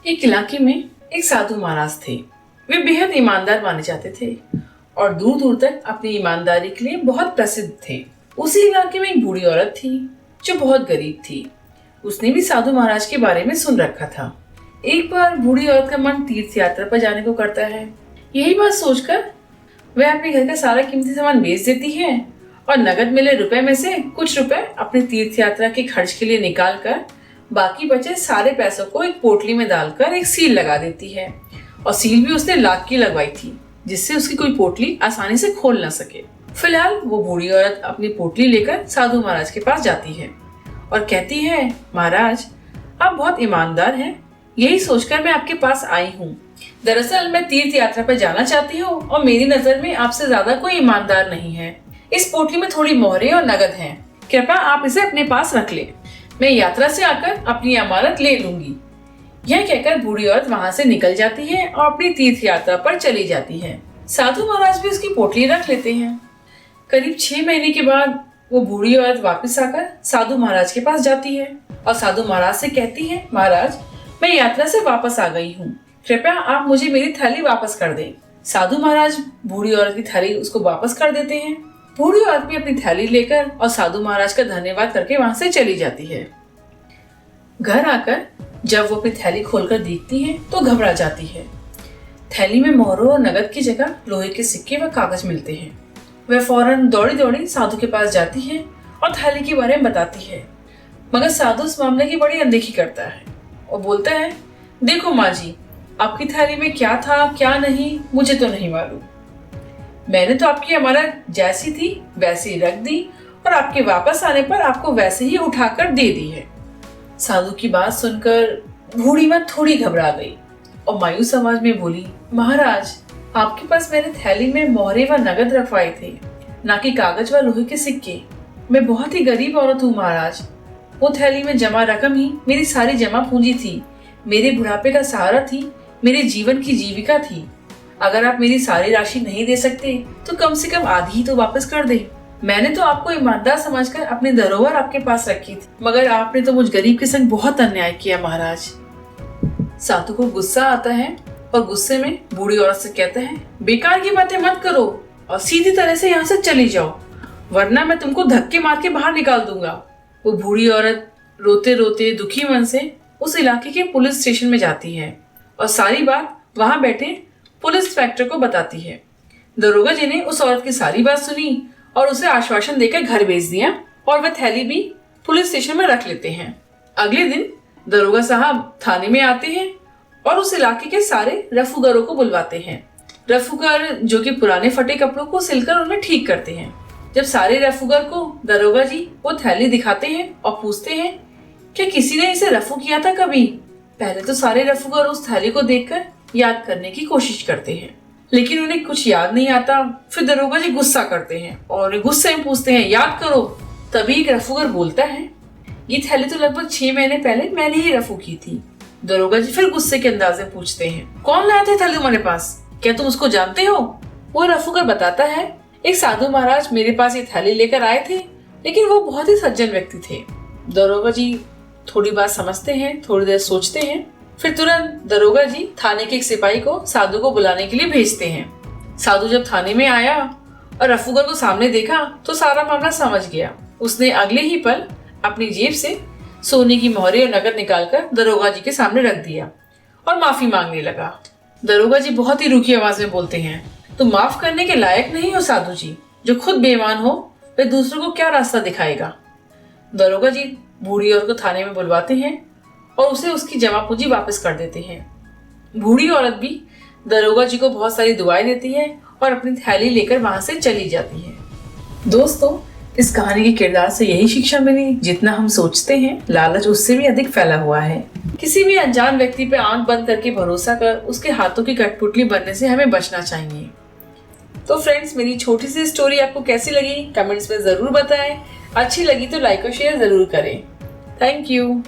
एक इलाके में एक साधु महाराज थे। वे बेहद ईमानदार माने जाते थे और दूर दूर तक अपनी ईमानदारी के लिए बहुत प्रसिद्ध थे। उसी इलाके में एक बूढ़ी औरत थी जो बहुत गरीब थी। उसने भी साधु महाराज के बारे में सुन रखा था। एक बार बूढ़ी औरत का मन तीर्थ यात्रा पर जाने को करता है। यही बात सोचकर वह अपने घर का सारा कीमती सामान बेच देती है और नगद मिले रुपए में से कुछ रुपए अपने तीर्थ यात्रा के खर्च के लिए निकाल कर बाकी बचे सारे पैसों को एक पोटली में डालकर एक सील लगा देती है। और सील भी उसने लाख की लगवाई थी, जिससे उसकी कोई पोटली आसानी से खोल ना सके। फिलहाल वो बूढ़ी औरत अपनी पोटली लेकर साधु महाराज के पास जाती है और कहती है, महाराज आप बहुत ईमानदार हैं, यही सोचकर मैं आपके पास आई हूँ। दरअसल मैं तीर्थ यात्रा पर जाना चाहती हूँ और मेरी नजर में आपसे ज्यादा कोई ईमानदार नहीं है। इस पोटली में थोड़ी मोहरें और नगद हैं, कृपया आप इसे अपने पास रख लें। मैं यात्रा से आकर अपनी अमानत ले लूंगी। यह कहकर बूढ़ी औरत वहाँ से निकल जाती है और अपनी तीर्थ यात्रा पर चली जाती है। साधु महाराज भी उसकी पोटली रख लेते हैं। करीब 6 महीने के बाद वो बूढ़ी औरत वापस आकर साधु महाराज के पास जाती है और साधु महाराज से कहती है, महाराज मैं यात्रा से वापस आ गई हूँ, कृपया आप मुझे मेरी थैली वापस कर दें। साधु महाराज बूढ़ी औरत की थैली उसको वापस कर देते हैं। बूढ़ी औरत भी अपनी थैली लेकर और साधु महाराज का धन्यवाद करके वहां से चली जाती है। घर आकर जब वो अपनी थैली खोलकर देखती है तो घबरा जाती है। थैली में मोहरों और नगद की जगह लोहे के सिक्के व कागज मिलते हैं। वह फौरन दौड़ी दौड़ी साधु के पास जाती है और थैली के बारे में बताती है, मगर साधु इस मामले की बड़ी अनदेखी करता है और बोलता है, देखो माँ जी, आपकी थैली में क्या था क्या नहीं मुझे तो नहीं मालूम। मैंने तो आपकी अमानत जैसी थी वैसे ही रख दी और आपके वापस आने पर आपको वैसे ही उठाकर दे दी है। साधु की बात सुनकर बूढ़ी माँ थोड़ी घबरा गई और मायूस आवाज में बोली, महाराज आपके पास मैंने थैली में मोहरे व नगद रखवाए थे, ना कि कागज व लोहे के सिक्के। मैं बहुत ही गरीब औरत हूँ महाराज। वो थैली में जमा रकम ही मेरी सारी जमा पूंजी थी, मेरे बुढ़ापे का सहारा थी, मेरे जीवन की जीविका थी। अगर आप मेरी सारी राशि नहीं दे सकते तो कम से कम आधी ही तो वापस कर दे। मैंने तो आपको ईमानदार समझकर अपनी धरोहर आपके पास रखी थी, मगर आपने तो मुझ गरीब के संग बहुत अन्याय किया महाराज। साधु को गुस्सा आता है और गुस्से में बूढ़ी औरत से कहता है, बेकार की बातें मत करो और सीधी तरह से यहाँ से चली जाओ, वरना मैं तुमको धक्के मार के बाहर निकाल दूंगा। वो बूढ़ी औरत रोते रोते दुखी मन से उस इलाके के पुलिस स्टेशन में जाती है और सारी बात वहां बैठे पुलिस इंस्पेक्टर को बताती है। दरोगा जी ने उस औरत की सारी बात सुनी और उसे आश्वासन देकर घर भेज दिया और वह थैली भी पुलिस स्टेशन में रख लेते हैं। अगले दिन दरोगा साहब थाने में आते हैं और उस इलाके के सारे रफूगरों को बुलवाते हैं। रफूगर जो कि पुराने फटे कपड़ों को सिलकर उन्हें ठीक करते हैं। जब सारे रफूगर को दरोगा जी वो थैली दिखाते हैं और पूछते हैं, क्या किसी ने इसे रफू किया था कभी? पहले तो सारे रफूगर उस थैली को देखकर याद करने की कोशिश करते हैं, लेकिन उन्हें कुछ याद नहीं आता। फिर दरोगा जी गुस्सा करते हैं और गुस्से में पूछते हैं, याद करो। तभी एक रफूगर बोलता है, ये थैली तो लगभग 6 महीने पहले मैंने ही रफू की थी। दरोगा जी फिर गुस्से के अंदाज में पूछते हैं, कौन लाया था थैली तुम्हारे पास? क्या तुम उसको जानते हो? वो रफूगर बताता है, एक साधु महाराज मेरे पास ये थैली लेकर आए थे, लेकिन वो बहुत ही सज्जन व्यक्ति थे। दरोगा जी थोड़ी बात समझते हैं, थोड़ी देर सोचते हैं, फिर तुरंत दरोगा जी थाने के एक सिपाही को साधु को बुलाने के लिए भेजते हैं। साधु जब थाने में आया और रफूगर को सामने देखा तो सारा मामला समझ गया। उसने अगले ही पल अपनी जेब से सोने की मोहरें और नगद निकालकर दरोगा जी के सामने रख दिया और माफी मांगने लगा। दरोगा जी बहुत ही रूखी आवाज में बोलते हैं, तुम माफ करने के लायक नहीं हो साधु जी। जो खुद बेईमान हो वह दूसरों को क्या रास्ता दिखाएगा। दरोगा जी बूढ़ी औरत को थाने में बुलवाते हैं और उसे उसकी जमा पूंजी वापस कर देते हैं। बूढ़ी औरत भी दरोगा जी को बहुत सारी दुआएं देती है और अपनी थैली लेकर वहां से चली जाती है। दोस्तों, इस कहानी के किरदार से यही शिक्षा मिली, जितना हम सोचते हैं लालच उससे भी अधिक फैला हुआ है। किसी भी अनजान व्यक्ति पे आंख बंद करके भरोसा कर उसके हाथों की कठपुतली बनने से हमें बचना चाहिए। तो फ्रेंड्स, मेरी छोटी सी स्टोरी आपको कैसी लगी कमेंट्स में जरूर बताएं। अच्छी लगी तो लाइक और शेयर जरूर करें। Thank you.